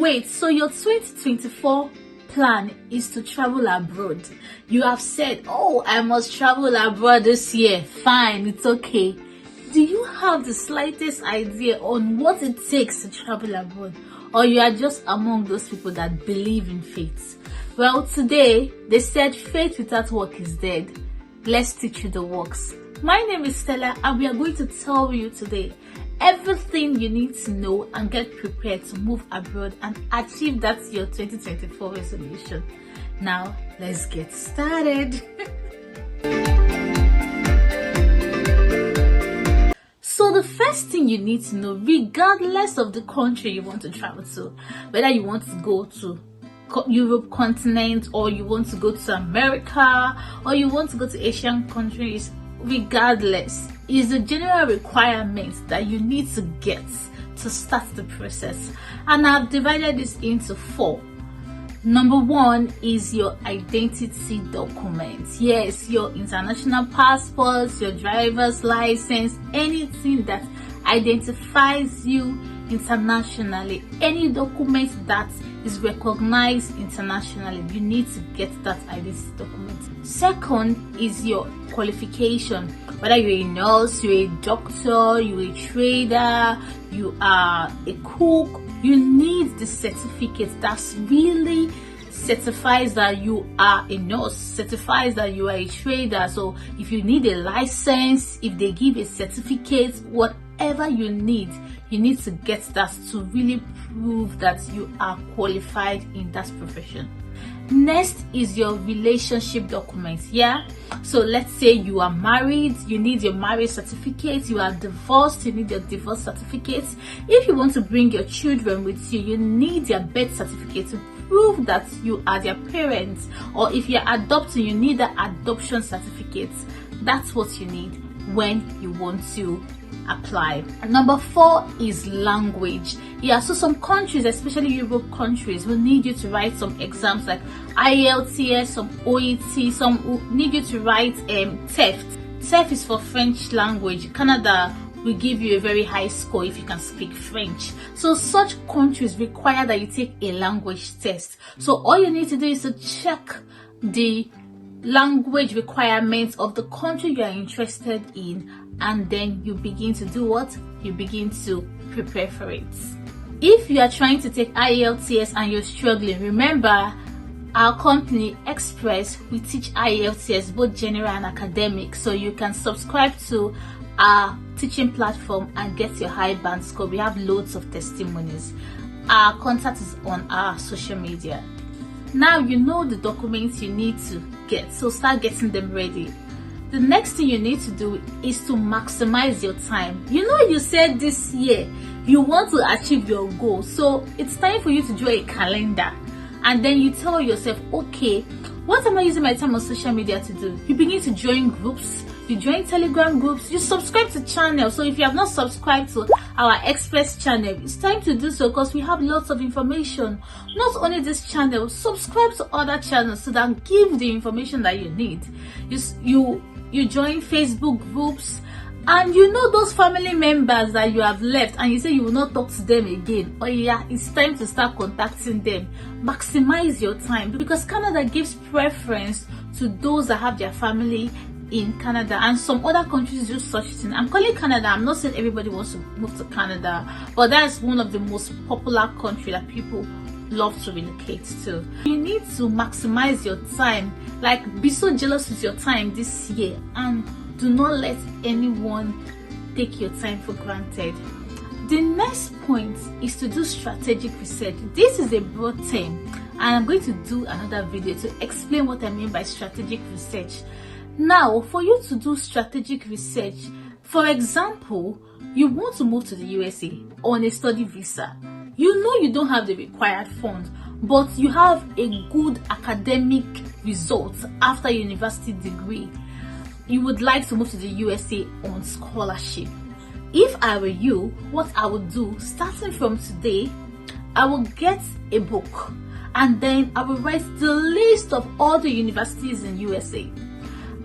Wait, so your 2024 plan is to travel abroad? You have said, oh, I must travel abroad this year. Fine, it's okay. Do you have the slightest idea on what it takes to travel abroad? Or you are just among those people that believe in faith? Well, today, they said faith without work is dead. Let's teach you the works. My name is Stella, and we are going to tell you today everything you need to know and get prepared to move abroad and achieve that your 2024 resolution. Now, let's get started. So the first thing you need to know, regardless of the country you want to travel to, whether you want to go to Europe continent, or you want to go to America, or you want to go to Asian countries, regardless, is a general requirement that you need to get to start the process. And I've divided this into 4. Number 1 is your identity documents. Yes, your international passports, your driver's license, anything that identifies you internationally, any document that is recognized internationally, you need to get that identity document. Second is your qualification. Whether you're a nurse, you're a doctor, you're a trader, you are a cook, you need the certificate that's really certifies that you are a nurse, certifies that you are a trader. So if you need a license, if they give a certificate, whatever you need to get that to really prove that you are qualified in that profession. Next is your relationship documents. So let's say you are married, you need your marriage certificate. You are divorced, you need your divorce certificate. If you want to bring your children with you, you need your birth certificate to prove that you are their parents. Or if you're adopting, you need the adoption certificate. That's what you need when you want to apply. Number 4 is language. So some countries, especially Europe countries, will need you to write some exams like ielts, some OET, some will need you to write TEF. TEF is for French language. Canada will give you a very high score if you can speak French. So such countries require that you take a language test. So all you need to do is to check the language requirements of the country you are interested in, and then you begin to do what? You begin to prepare for it. If you are trying to take IELTS and you're struggling, remember our company Express, we teach IELTS both general and academic, so you can subscribe to our teaching platform and get your high band score. We have loads of testimonies. Our contact is on our social media. Now you know the documents you need to get, so start getting them ready. The next thing you need to do is to maximize your time. You said this year you want to achieve your goal, so it's time for you to draw a calendar, and then you tell yourself, okay, what am I using my time on social media to do? You begin to join groups, you join Telegram groups, you subscribe to channels. So if you have not subscribed to our Express channel, it's time to do so, because we have lots of information. Not only this channel, subscribe to other channels so that give the information that you need. You join Facebook groups, and those family members that you have left and you say you will not talk to them again. It's time to start contacting them. Maximize your time, because Canada gives preference to those that have their family in Canada, and some other countries do such thing. I'm calling Canada, I'm not saying everybody wants to move to Canada, but that's one of the most popular countries that people love to relocate to. You need to maximize your time, like be so jealous with your time this year, and do not let anyone take your time for granted. The next point is to do strategic research. This is a broad term, and I'm going to do another video to explain what I mean by strategic research. Now, for you to do strategic research, for example, you want to move to the USA on a study visa. You don't have the required funds, but you have a good academic result after your university degree. You would like to move to the USA on scholarship. If I were you, what I would do, starting from today, I will get a book, and then I will write the list of all the universities in USA.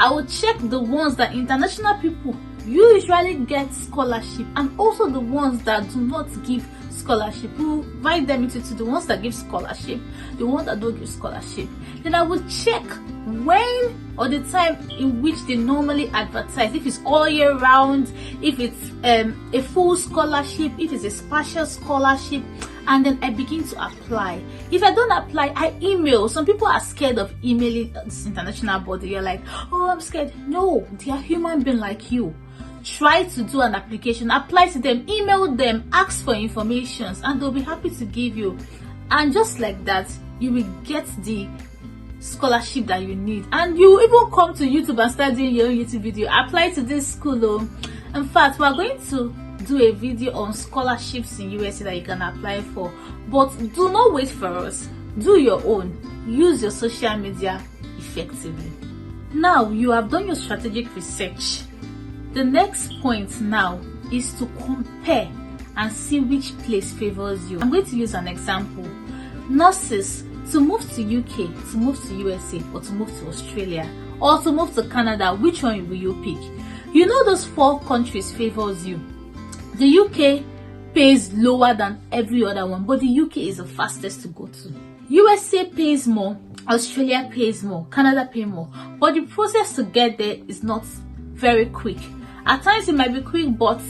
I will check the ones that international people usually get scholarship, and also the ones that do not give scholarship, we'll divide them into two: the ones that give scholarship, the ones that don't give scholarship. Then I will check when or the time in which they normally advertise, if it's all year round, if it's a full scholarship, if it's a partial scholarship, and then I begin to apply. If I don't apply, I email. Some people are scared of emailing this international body. You're like, oh, I'm scared. No, they are human being like you. Try to do an application, apply to them, email them, ask for information, and they'll be happy to give you. And just like that, you will get the scholarship that you need, and you even come to YouTube and start doing your own YouTube video. Apply to this school. In fact, we're going to do a video on scholarships in USA that you can apply for, but do not wait for us. Do your own. Use your social media effectively. Now you have done your strategic research. The next point now is to compare and see which place favors you. I'm going to use an example. Nurses, to move to UK, to move to USA, or to move to Australia, or to move to Canada, which one will you pick? You know those 4 countries favors you. The UK pays lower than every other one, but the UK is the fastest to go to. USA pays more, Australia pays more, Canada pays more, but the process to get there is not very quick. At times it might be quick, but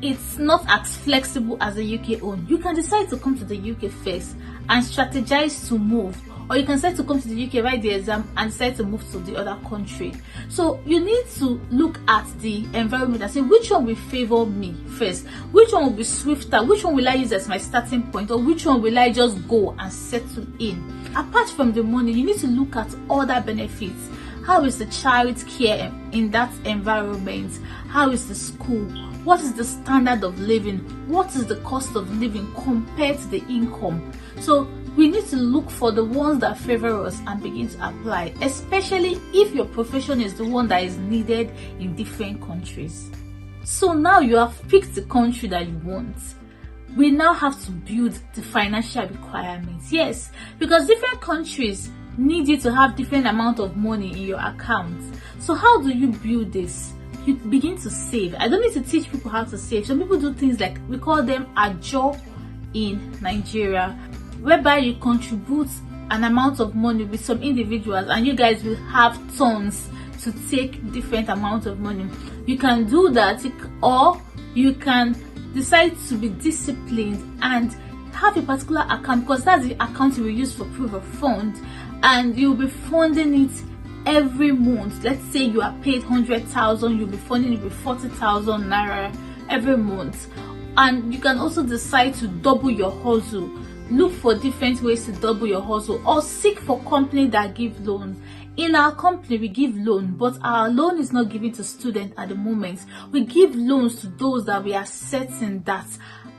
it's not as flexible as the UK own. You can decide to come to the UK first and strategize to move, or you can decide to come to the UK, write the exam, and decide to move to the other country. So you need to look at the environment and say, which one will favor me first? Which one will be swifter? Which one will I use as my starting point? Or which one will I just go and settle in? Apart from the money, you need to look at other benefits. How is the child care in that environment? How is the school? What is the standard of living? What is the cost of living compared to the income? So we need to look for the ones that favor us and begin to apply, especially if your profession is the one that is needed in different countries. So now you have picked the country that you want. We now have to build the financial requirements. Yes, because different countries need you to have different amount of money in your account. So how do you build this? You begin to save. I don't need to teach people how to save. Some people do things like, we call them ajo in Nigeria, whereby you contribute an amount of money with some individuals and you guys will have tons to take different amount of money. You can do that, or you can decide to be disciplined and have a particular account, because that's the account you will use for proof of fund, and you'll be funding it every month. Let's say you are paid 100,000, you'll be funding it with 40,000 naira every month. And you can also decide to double your hustle. Look for different ways to double your hustle, or seek for company that give loans. In our company, we give loan, but our loan is not given to students at the moment. We give loans to those that we are certain that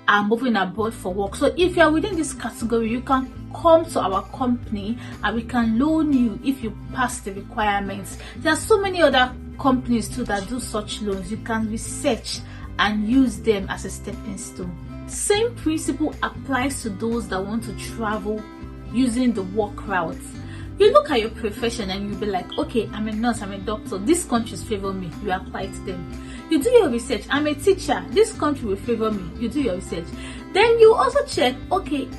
are moving abroad for work. So if you are within this category, you can come to our company and we can loan you if you pass the requirements. There are so many other companies too that do such loans. You can research and use them as a stepping stone. Same principle applies to those that want to travel using the work route. You look at your profession and you'll be like, okay, I'm a nurse, I'm a doctor, these countries favor me, you apply to them. You do your research, I'm a teacher, this country will favor me, you do your research. Then you also check, okay,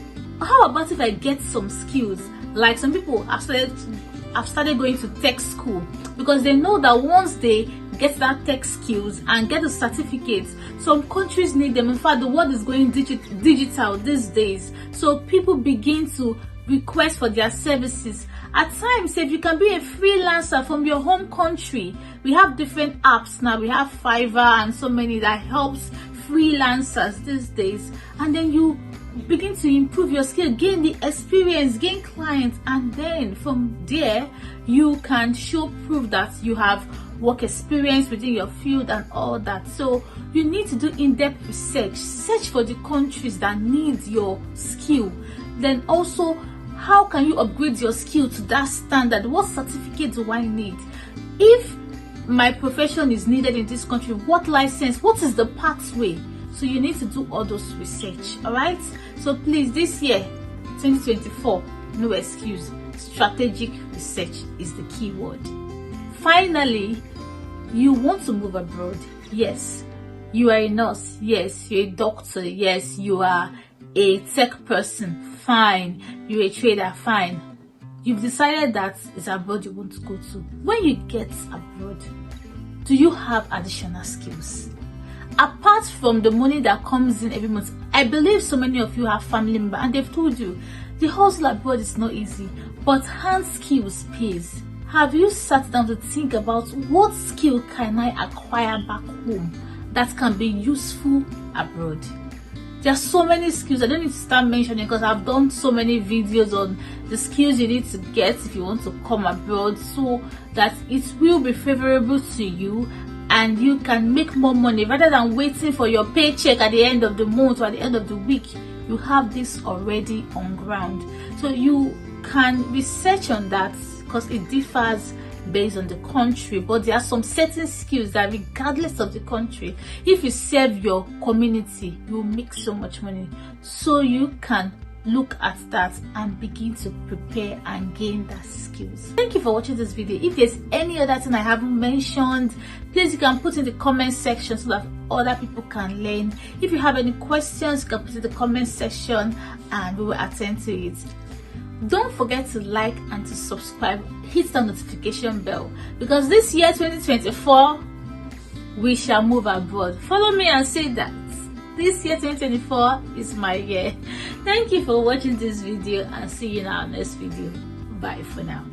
how about if I get some skills? Like some people have started going to tech school because they know that once they get that tech skills and get the certificates, some countries need them. In fact, the world is going digital these days, so people begin to request for their services. At times, if you can be a freelancer from your home country, we have different apps now. We have Fiverr and so many that helps freelancers these days, and then you begin to improve your skill, gain the experience, gain clients, and then from there you can show proof that you have work experience within your field and all that. So you need to do in-depth research, search for the countries that need your skill. Then also, how can you upgrade your skill to that standard? What certificate do I need? If my profession is needed in this country, what license, what is the pathway? So you need to do all those research. All right, so please, this year 2024, no excuse, strategic research is the key word. Finally, you want to move abroad. Yes, You are a nurse, yes. You're a doctor, yes. You are a tech person, fine. You're a trader, fine. You've decided that it's abroad you want to go to. When you get abroad, do you have additional skills? Apart from the money that comes in every month, I believe so many of you have family members and they've told you the hustle abroad is not easy, but hand skills pays. Have you sat down to think about what skill can I acquire back home that can be useful abroad? There are so many skills. I don't need to start mentioning because I've done so many videos on the skills you need to get if you want to come abroad, so that it will be favorable to you and you can make more money rather than waiting for your paycheck at the end of the month or at the end of the week. You have this already on ground, so you can research on that because it differs based on the country, but there are some certain skills that regardless of the country, if you serve your community, you make so much money. So you can look at that and begin to prepare and gain that skills. Thank you for watching this video. If there's any other thing I haven't mentioned, please you can put in the comment section so that other people can learn. If you have any questions, you can put in the comment section and we will attend to it. Don't forget to like and to subscribe. Hit the notification bell because this year 2024 we shall move abroad. Follow me and say that this year 2024 is my year. Thank you for watching this video and see you in our next video. Bye for now.